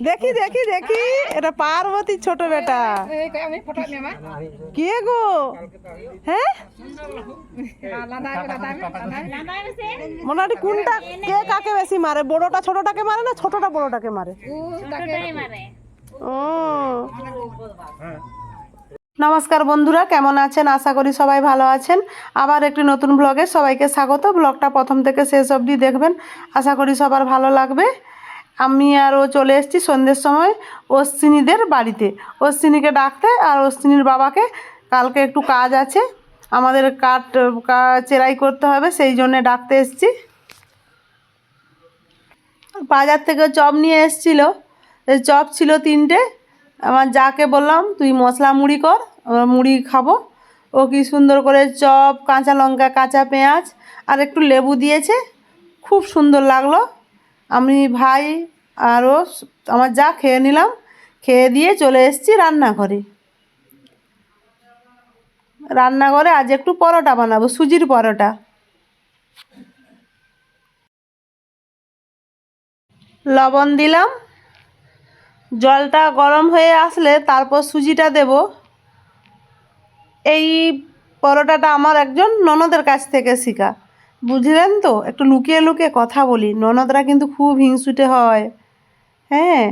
দেখি দেখি দেখি, এটা পার্বতীর ছোট বেটা। কে গো? হ্যাঁ, মোটামুটি কোনটা, কে কাকে বেশি মারে? বড়টা ছোটটাকে মারে না ছোটটা বড়টাকে মারে? ও, নমস্কার বন্ধুরা, কেমন আছেন? আশা করি সবাই ভালো আছেন। আবার একটি নতুন ব্লগে সবাইকে স্বাগত। ব্লগটা প্রথম থেকে শেষ অবধি দেখবেন, আশা করি সবার ভালো লাগবে। আমি আর ও চলে এসেছি সন্ধ্যের সময় অশ্বিনীদের বাড়িতে, অশ্বিনীকে ডাকতে। আর অশ্বিনীর বাবাকে কালকে একটু কাজ আছে, আমাদের কাঠ চেরাই করতে হবে, সেই জন্যে ডাকতে এসেছি। বাজার থেকে চপ নিয়ে এসেছিলো, চপ ছিল 3টে। আমার যাকে বললাম তুই মশলা মুড়ি কর, আমরা মুড়ি খাবো। ও কি সুন্দর করে চপ, কাঁচা লঙ্কা, কাঁচা পেঁয়াজ আর একটু লেবু দিয়েছে, খুব সুন্দর লাগলো। আমি, ভাই আর ও, আমার যা খেয়ে নিলাম, খেয়ে দিয়ে চলে এসেছি রান্নাঘরে। রান্নাঘরে আজ একটু পরোটা বানাবো, সুজির পরোটা। লবণ দিলাম, জলটা গরম হয়ে আসলে তারপর সুজিটা দেব। এই পরোটাটা আমার একজন ননদের কাছ থেকে শেখা, বুঝলেন তো? একটু লুকিয়ে লুকিয়ে কথা বলি, ননদরা কিন্তু খুব হিংসুটে হয়। হ্যাঁ,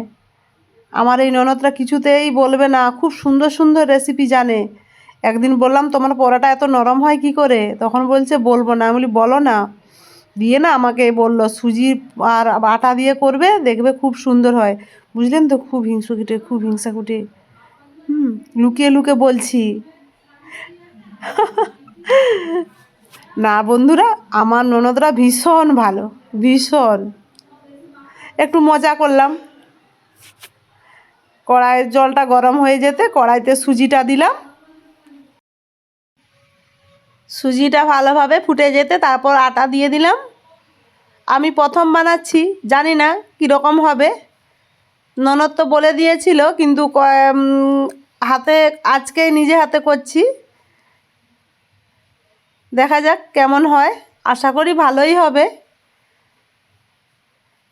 আমার এই ননদরা কিছুতেই বলবে না, খুব সুন্দর সুন্দর রেসিপি জানে। একদিন বললাম তোমার পরোটা এত নরম হয় কি করে, তখন বলছে বলবো না। আমি বলি বলো না, দিয়ে না আমাকে বললো সুজি আর আটা দিয়ে করবে, দেখবে খুব সুন্দর হয়। বুঝলেন তো, খুব হিংসুটে, খুব হিংসাকুটে। লুকিয়ে লুকিয়ে বলছি না বন্ধুরা, আমার ননদরা ভীষণ ভালো, ভীষণ। একটু মজা করলাম। কড়াইয়ের জলটা গরম হয়ে যেতে কড়াইতে সুজিটা দিলাম, সুজিটা ভালোভাবে ফুটে যেতে তারপর আটা দিয়ে দিলাম। আমি প্রথম বানাচ্ছি, জানি না কীরকম হবে। ননদ তো বলে দিয়েছিল, কিন্তু হাতে আজকেই নিজে হাতে করছি, দেখা যাক কেমন হয়। আশা করি ভালোই হবে।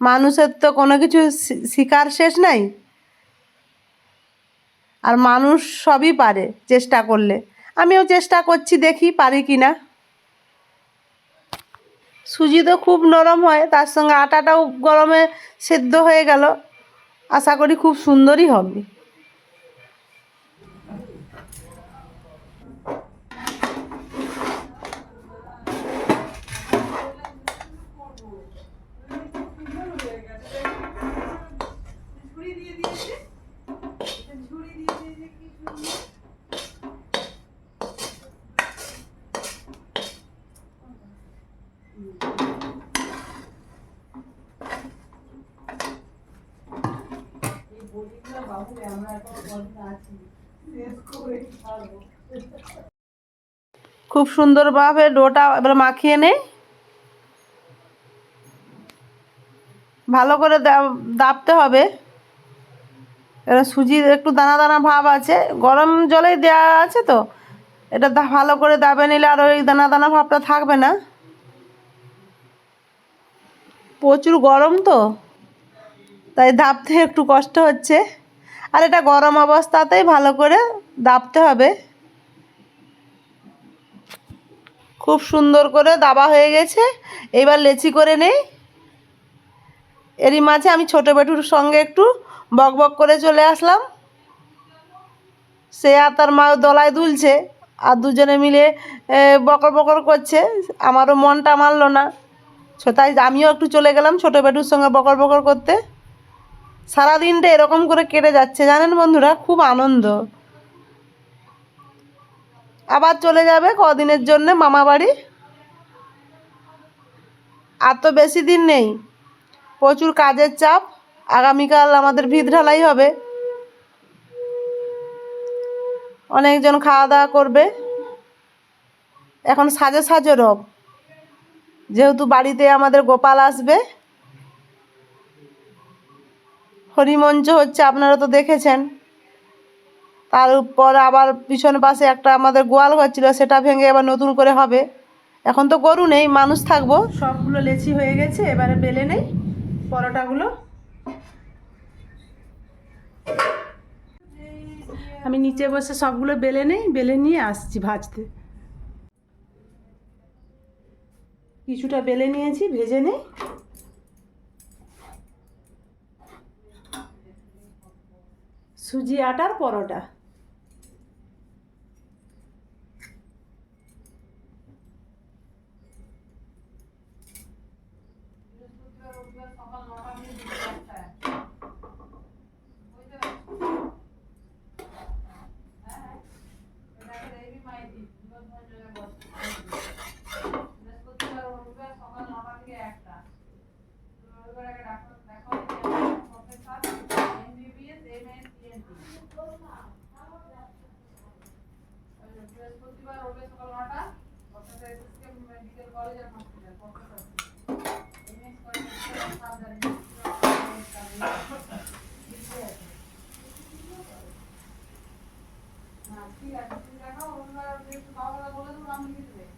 মানুষের তো কোনো কিছু শিকার শেষ নাই, আর মানুষ সবই পারে চেষ্টা করলে। আমিও চেষ্টা করছি, দেখি পারি কি না। সুজি তো খুব নরম হয়, তার সঙ্গে আটাটাও গরমে সেদ্ধ হয়ে গেল, আশা করি খুব সুন্দরই হবে। খুব সুন্দরভাবে ডোটা এবার মাখিয়ে নেই, ভালো করে দাবতে হবে। এবার সুজির একটু দানা দানা ভাব আছে, গরম জলেই দেওয়া আছে তো, এটা ভালো করে দাবে নিলে আর ওই দানা দানা ভাবটা থাকবে না। প্রচুর গরম তো, তাই দাবতে একটু কষ্ট হচ্ছে। আর এটা গরম অবস্থাতেই ভালো করে দাবতে হবে। খুব সুন্দর করে দাবা হয়ে গেছে, এবার লেচি করে নেই। এরই মাঝে আমি ছোটো বেটুর সঙ্গে একটু বক বক করে চলে আসলাম। সে আর তার মা দলায় দুলছে, আর দুজনে মিলে বকর বকর করছে। আমারও মনটা মানলো না, তাই আমিও একটু চলে গেলাম ছোটো বেটুর সঙ্গে বকর বকর করতে। সারাদিনটা এরকম করে কেটে যাচ্ছে জানেন বন্ধুরা, খুব আনন্দ। আবার চলে যাবে কদিনের জন্য মামা বাড়ি, আর তো বেশি দিন নেই। প্রচুর কাজের চাপ, আগামীকাল আমাদের ভিত ঢালাই হবে, অনেকজন খাওয়া দাওয়া করবে। এখন সাজে সাজে রব, যেহেতু বাড়িতে আমাদের গোপাল আসবে। হরিমঞ্চ হচ্ছে, আপনারা তো দেখেছেন। তার উপর আবার পিছন পাশে একটা আমাদের গোয়াল ঘর ছিল, সেটা ভেঙে আবার নতুন করে হবে। এখন তো গরু নেই, মানুষ থাকবো। সবগুলো লেচি হয়ে গেছে, এবারে বেলে নেই পরোটাগুলো। আমি নিচে বসে সবগুলো বেলে নেই, বেলে নিয়ে আসছি ভাজতে। কিছুটা বেলে নিয়েছি, ভেজে নেই। সুজি আটার পরোটা। বৃহস্পতিবার হবে সকাল 9টা, অর্থাৎ এসএসকে মেডিকেল কলেজ আর হসপিটাল কলকাতা। এমএস কলেজ সাবধানে না, ঠিক আছে, তুমি দেখাও। ওনারা একটু খাওয়া বলে দেবো, আমি লিখে দেবে,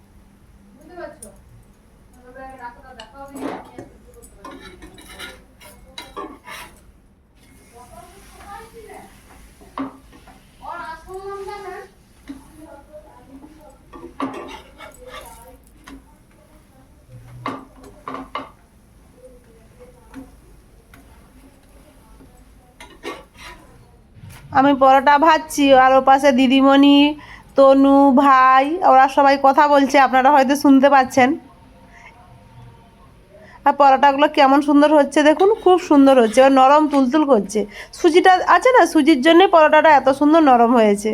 বুঝতে পারছো? ডাক্তার দেখাও দিই, আমি একটু করতে পারছি। और आज को हम क्या है? আমি পরোটা ভাজছি, আর ও পাশে দিদিমণি, তনু, ভাই, ওরা সবাই কথা বলছে, আপনারা হয়তো শুনতে পাচ্ছেন। আর পরোটাগুলো কেমন সুন্দর হচ্ছে দেখুন, খুব সুন্দর হচ্ছে, এবার নরম তুলতুল করছে। সুজিটা আছে না, সুজির জন্যই পরোটাটা এত সুন্দর নরম হয়েছে।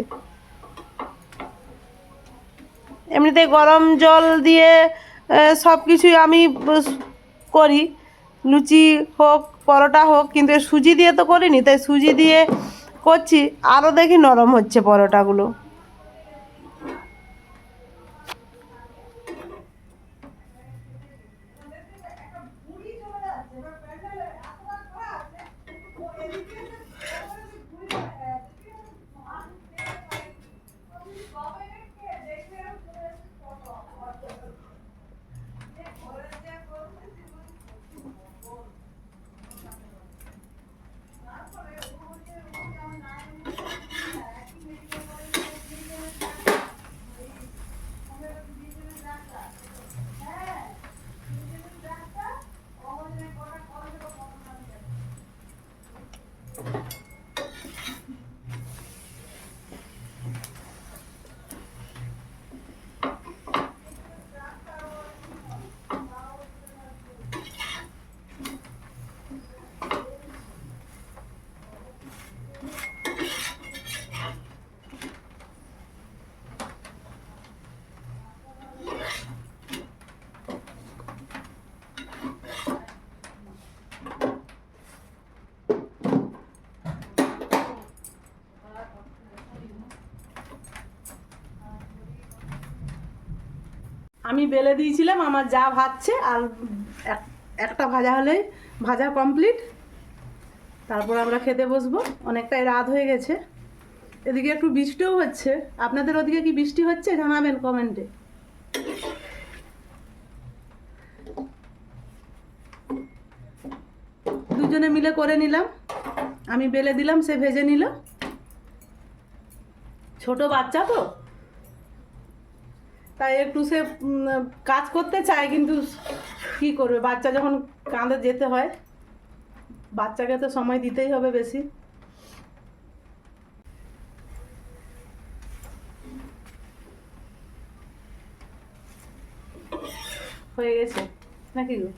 এমনিতে গরম জল দিয়ে সব কিছুই আমি করি, লুচি হোক পরোটা হোক, কিন্তু সুজি দিয়ে তো করিনি, তাই সুজি দিয়ে করছি, আরও দেখি নরম হচ্ছে পরোটাগুলো। আমি বেলে দিয়েছিলাম, আমার যা ভাজছে, আর একটা ভাজা হলেই ভাজা কমপ্লিট। তারপর আমরা খেতে বসবো, অনেকটাই রাত হয়ে গেছে। এদিকে একটু বৃষ্টিও হচ্ছে, আপনাদের ওদিকে কি বৃষ্টি হচ্ছে জানাবেন কমেন্টে। দুজনে মিলে করে নিলাম, আমি বেলে দিলাম, সে ভেজে নিল। ছোট বাচ্চা তো, তাই একটু সে কাজ করতে চায়, কিন্তু কি করবে, বাচ্চা যখন কাঁধে যেতে হয়, বাচ্চাকে তো সময় দিতেই হবে বেশি। হয়ে গেছে নাকি গো?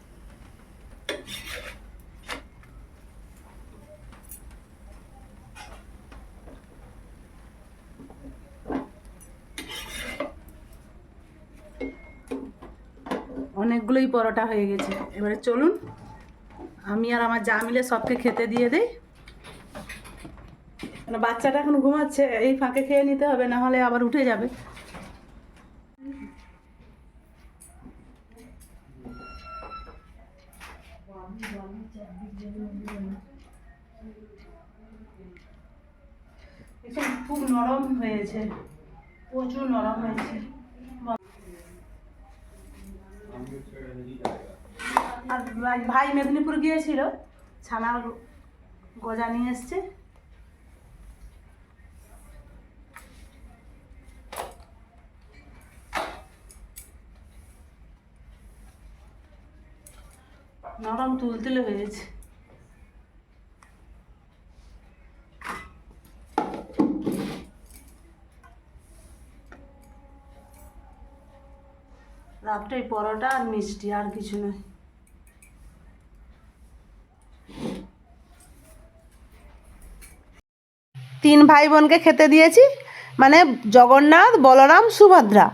অনেকগুলোই পরোটা হয়ে গেছে, এবারে চলুন আমি আর আমার যা মিলে সবকে খেতে দিয়ে দেই। মানে বাচ্চাটা এখন ঘুমাচ্ছে, এই ফাঁকে খেয়ে নিতে হবে, না হলে আবার উঠে যাবে। খুব নরম হয়েছে, প্রচুর নরম হয়েছে। আর ভাই মেদিনীপুর গিয়েছিল, ছানার গজা নিয়ে এসছে। নরম তুলতুলে হয়েছে। রাত্রে পরোটা আর মিষ্টি, আর কিছু নয়। তিন ভাই বোনকে খেতে দিয়েছি, মানে জগন্নাথ, বলরাম, সুভদ্রা।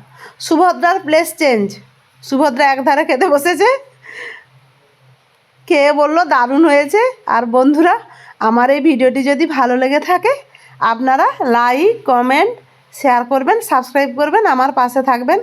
সুভদ্রার প্লেস চেঞ্জ, সুভদ্রা একধারে খেতে বসেছে, খেয়ে বলল দারুণ হয়েছে। আর বন্ধুরা, আমার এই ভিডিওটি যদি ভালো লেগে থাকে আপনারা লাইক, কমেন্ট, শেয়ার করবেন, সাবস্ক্রাইব করবেন, আমার পাশে থাকবেন।